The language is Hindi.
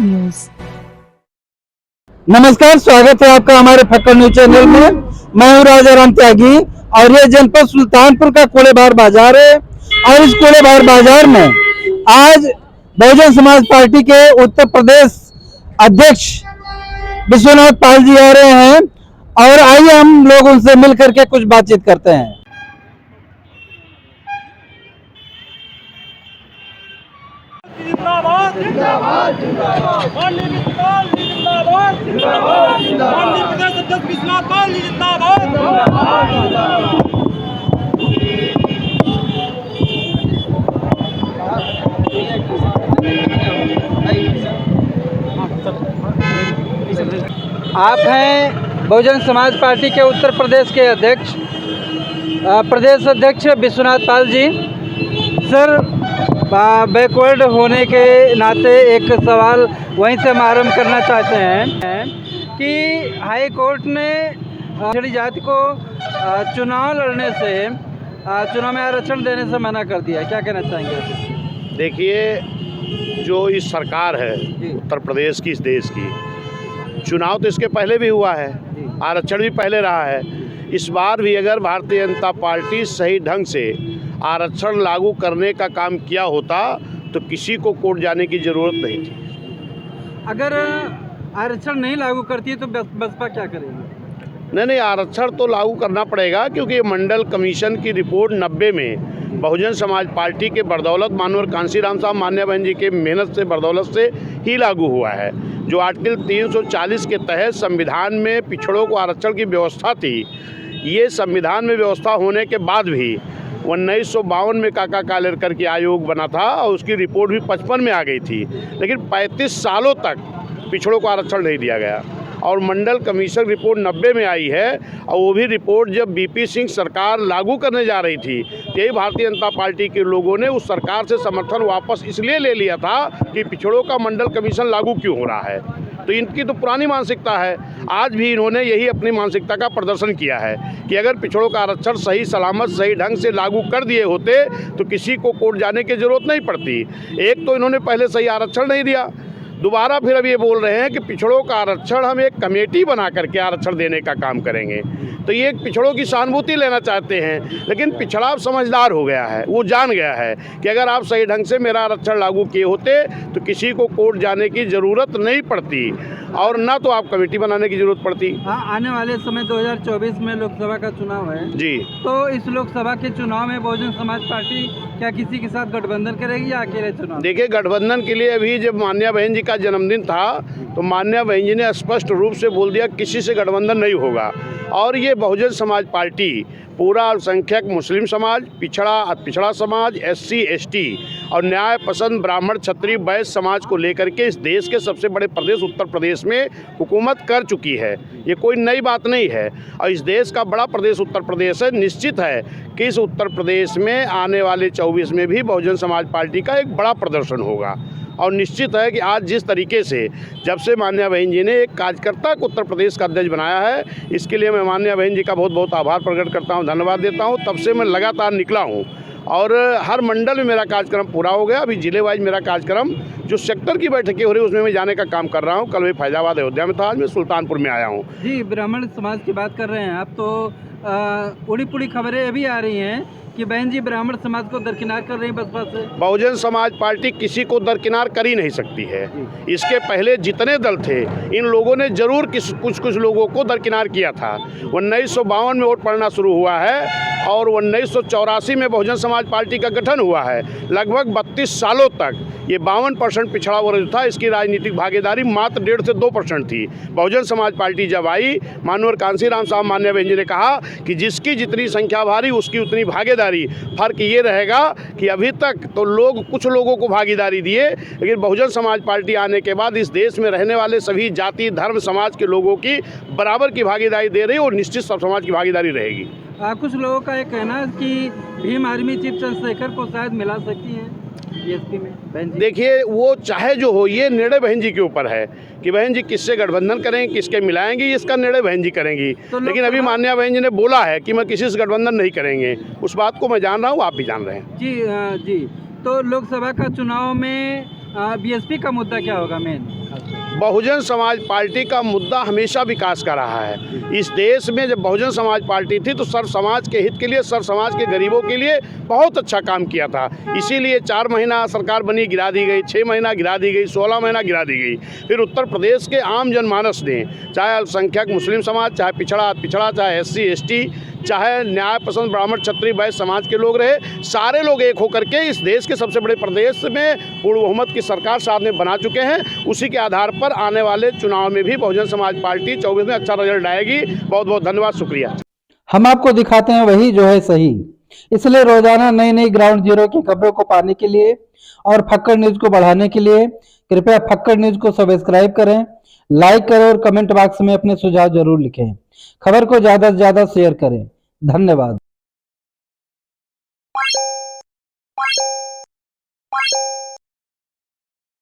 न्यूज। नमस्कार, स्वागत है आपका हमारे फक्कड़ न्यूज चैनल में। मैं हूं राजाराम त्यागी और ये जनपद सुल्तानपुर का कोड़ेबार बाजार है। और इस कोड़ेबार बाजार में आज बहुजन समाज पार्टी के उत्तर प्रदेश अध्यक्ष विश्वनाथ पाल जी आ रहे हैं और आइए हम लोग उनसे मिल करके कुछ बातचीत करते हैं। जिंदाबाद जिंदाबाद जिंदाबाद माननीय विश्वनाथ जी जिंदाबाद जिंदाबाद जिंदाबाद माननीय प्रदेश अध्यक्ष विश्वनाथ पाल जी जिंदाबाद जिंदाबाद जिंदाबाद। आप हैं बहुजन समाज पार्टी के उत्तर प्रदेश के अध्यक्ष प्रदेश अध्यक्ष विश्वनाथ पाल जी। सर, बैकवर्ड होने के नाते एक सवाल वहीं से हम आरम्भ करना चाहते हैं कि हाई कोर्ट ने पिछड़ी जाति को चुनाव लड़ने से चुनाव में आरक्षण देने से मना कर दिया। क्या कहना चाहेंगे? देखिए, जो इस सरकार है उत्तर प्रदेश की, इस देश की, चुनाव तो इसके पहले भी हुआ है, आरक्षण भी पहले रहा है। इस बार भी अगर भारतीय जनता पार्टी सही ढंग से आरक्षण लागू करने का काम किया होता तो किसी को कोर्ट जाने की ज़रूरत नहीं थी। अगर आरक्षण नहीं लागू करती है तो बसपा क्या करेगी? नहीं, आरक्षण तो लागू करना पड़ेगा, क्योंकि ये मंडल कमीशन की रिपोर्ट 90 में बहुजन समाज पार्टी के बदौलत मानवर कांशीराम साहब मान्या बहन जी के मेहनत से बदौलत से ही लागू हुआ है। जो आर्टिकल 340 के तहत संविधान में पिछड़ों को आरक्षण की व्यवस्था थी, ये संविधान में व्यवस्था होने के बाद भी 1952 में काका कालेलकर की आयोग बना था और उसकी रिपोर्ट भी 55 में आ गई थी, लेकिन 35 सालों तक पिछड़ों को आरक्षण नहीं दिया गया। और मंडल कमीशन रिपोर्ट 90 में आई है, और वो भी रिपोर्ट जब बीपी सिंह सरकार लागू करने जा रही थी, यही भारतीय जनता पार्टी के लोगों ने उस सरकार से समर्थन वापस इसलिए ले लिया था कि पिछड़ों का मंडल कमीशन लागू क्यों हो रहा है। तो इनकी तो पुरानी मानसिकता है। आज भी इन्होंने यही अपनी मानसिकता का प्रदर्शन किया है कि अगर पिछड़ों का आरक्षण सही सलामत सही ढंग से लागू कर दिए होते तो किसी को कोर्ट जाने की ज़रूरत नहीं पड़ती। एक तो इन्होंने पहले सही आरक्षण नहीं दिया, दोबारा फिर अब ये बोल रहे हैं कि पिछड़ों का आरक्षण हम एक कमेटी बना करके आरक्षण देने का काम करेंगे। तो ये पिछड़ों की सहानुभूति लेना चाहते हैं, लेकिन पिछड़ा अब समझदार हो गया है, वो जान गया है कि अगर आप सही ढंग से मेरा आरक्षण लागू किए होते तो किसी को कोर्ट जाने की ज़रूरत नहीं पड़ती और ना तो आप कमेटी बनाने की ज़रूरत पड़ती। हाँ, आने वाले समय 2024 में लोकसभा का चुनाव है जी। तो इस लोकसभा के चुनाव में बहुजन समाज पार्टी क्या किसी के साथ गठबंधन करेगी या अकेले चुनाव? देखिए, गठबंधन के लिए अभी जब मान्या बहन जी का जन्मदिन था तो मान्या बहन जी ने स्पष्ट रूप से बोल दिया किसी से गठबंधन नहीं होगा। और ये बहुजन समाज पार्टी पूरा अल्पसंख्यक मुस्लिम समाज, पिछड़ा समाज, SC ST और न्याय पसंद ब्राह्मण क्षत्रिय वैश्य समाज को लेकर के इस देश के सबसे बड़े प्रदेश उत्तर प्रदेश में हुकूमत कर चुकी है। ये कोई नई बात नहीं है और इस देश का बड़ा प्रदेश उत्तर प्रदेश है। निश्चित है कि इस उत्तर प्रदेश में आने वाले 24 में भी बहुजन समाज पार्टी का एक बड़ा प्रदर्शन होगा। और निश्चित है कि आज जिस तरीके से जब से मान्या बहन जी ने एक कार्यकर्ता को उत्तर प्रदेश का अध्यक्ष बनाया है, इसके लिए मैं मान्या बहन जी का बहुत बहुत आभार प्रकट करता हूं, धन्यवाद देता हूं। तब से मैं लगातार निकला हूं और हर मंडल में मेरा कार्यक्रम पूरा हो गया। अभी जिले वाइज मेरा कार्यक्रम जो सेक्टर की बैठकें हो रही है उसमें मैं जाने का काम कर रहा हूँ। कल मैं फैजाबाद अयोध्या में था, आज मैं सुल्तानपुर में आया हूँ। जी, ब्राह्मण समाज की बात कर रहे हैं आप, तो उड़ी पुड़ी खबरें अभी आ रही हैं कि बहन जी ब्राह्मण समाज को दरकिनार कर रही है बसपा से। बहुजन समाज पार्टी किसी को दरकिनार कर ही नहीं सकती है। इसके पहले जितने दल थे इन लोगों ने जरूर कुछ लोगों को दरकिनार किया था। 1952 में वोट पड़ना शुरू हुआ है और 1984 में बहुजन समाज पार्टी का गठन हुआ है। लगभग 32 सालों तक ये 52% पिछड़ा वर्ग था, इसकी राजनीतिक भागीदारी मात्र 1.5 से 2% थी। बहुजन समाज पार्टी जब आई, मानवर कांशीराम साहब मान्या बहन जी ने कहा कि जिसकी जितनी संख्या भारी उसकी उतनी भागीदारी। फर्क ये रहेगा कि अभी तक तो लोग कुछ लोगों को भागीदारी दिए, लेकिन बहुजन समाज पार्टी आने के बाद इस देश में रहने वाले सभी जाति धर्म समाज के लोगों की बराबर की भागीदारी दे रही है और निश्चित सब समाज की भागीदारी रहेगी। कुछ लोगों का ये कहना है कि भीम आर्मी चीफ चंद्रशेखर को शायद मिला सकती है बीएसपी में बहन जी। देखिए, वो चाहे जो हो, ये निर्णय बहन जी के ऊपर है कि बहन जी किससे गठबंधन करेंगे, किसके मिलाएंगी, इसका निर्णय बहन जी करेंगी। तो लेकिन अभी मान्या बहन जी ने बोला है कि मैं किसी से गठबंधन नहीं करेंगे। उस बात को मैं जान रहा हूँ, आप भी जान रहे हैं। जी। तो लोकसभा का चुनाव में बीएसपी का मुद्दा क्या होगा मेन? बहुजन समाज पार्टी का मुद्दा हमेशा विकास का रहा है। इस देश में जब बहुजन समाज पार्टी थी तो सर्व समाज के हित के लिए, सर्व समाज के गरीबों के लिए बहुत अच्छा काम किया था। इसीलिए 4 महीना सरकार बनी, गिरा दी गई, 6 महीना गिरा दी गई, 16 महीना गिरा दी गई। फिर उत्तर प्रदेश के आम जनमानस ने, चाहे अल्पसंख्यक मुस्लिम समाज, चाहे पिछड़ा, चाहे SC ST, चाहे न्याय पसंद ब्राह्मण क्षत्रिय वैश्य समाज के लोग रहे, सारे लोग एक होकर के इस देश के सबसे बड़े प्रदेश में पूर्ण बहुमत की सरकार साथ में बना चुके हैं। उसी के आधार पर आने वाले चुनाव में भी बहुजन समाज पार्टी 24 में अच्छा रिजल्ट आएगी। बहुत बहुत धन्यवाद, शुक्रिया। हम आपको दिखाते हैं वही जो है सही, इसलिए रोजाना नई नई ग्राउंड जीरो की खबरों को पाने के लिए और फक्कड़ न्यूज को बढ़ाने के लिए कृपया फक्कड़ न्यूज को सब्सक्राइब करें, लाइक करें और कमेंट बॉक्स में अपने सुझाव जरूर लिखें। खबर को ज्यादा से ज्यादा शेयर करें। धन्यवाद।